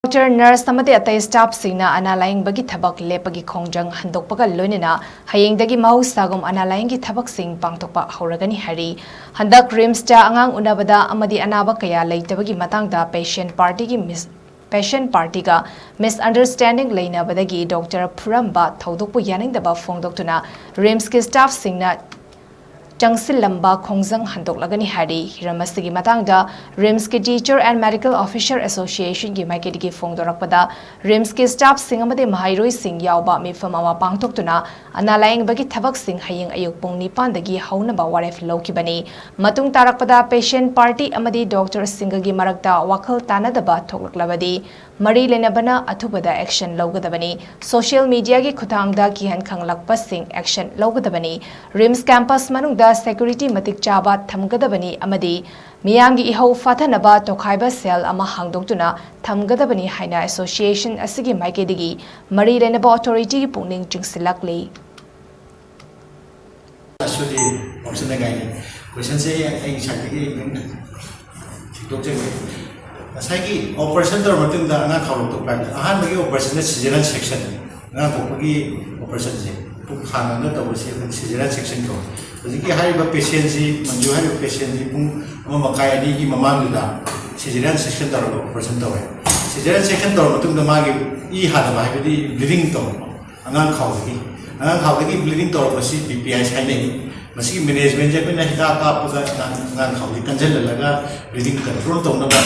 Doctor nurse samade ATEI staff singna ana Layengmbagi Thabak LEPPAGI KHONGJANG HAANTOKPAGA LOINANA Hayengdagi Mahousagum ana Layenggi Thabak sing Pangthokpa Houragani Hairi Handak Rims ta angang unabada amadi anaba kaya leitabagi matangda patient party ga misunderstanding leinabadagi Dr. Puramba thodokpu yaningdaba phongdoktuna Rims ki staff singna Changsil lamba khongjang hantoklagani hari hiramasigi matangda Rims ki Teacher and Medical Officer Association ki maikedi ki phongdorakpada Rims ki staff sing amade mahairoi sing yauba mifam ama pangthoktuna ana Layengmbagi Thabak sing hayeng ayuk pung 9 dagi haunaba waref lawkibani matung tarakpada patient party amadi Dr. Singagi marakta wakhal tanadaba thoklaklabadi mari lenabana athubada action lawgadabani social media ki khutangda kihan khanglakpa sing action lawgadabani Rims campus manungda security matik chaba thamgadabani amadi miyamgi ihau fathanaba tokhaiba cell ama hangdoktuna thamgadabani haina association asigi maikedigi mari lenaba authority ki pungning chingsilakli actually option gai question se ai chakki doctor asagi operation tor matung da ana khawlo to plan ahan bagi operation seasonal section na bagi operation je khana na to seasonal section ko hojiki haiba patient ji manju haiba patient ji pung makai ani gi mamang da seasonal section tor operation to seasonal section tor matung da magi I hada ba haibi bleeding to angan khawgi bleeding tor basi PPI sai masi management je pena hida ka puga angan khawgi kanjal laga bleeding control to na ba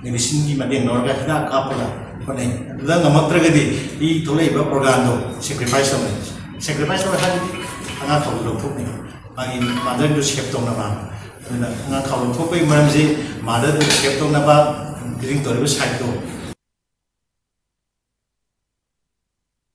medicine ki madeng norga hida ka puga konai da ngamatragadi I tholai ba program do sacrifice to hadi angan khawgi lo thukni magi mother do shape to na ba angan khawgi thukoi maram je mother do shape to na ba bleeding tor ba side to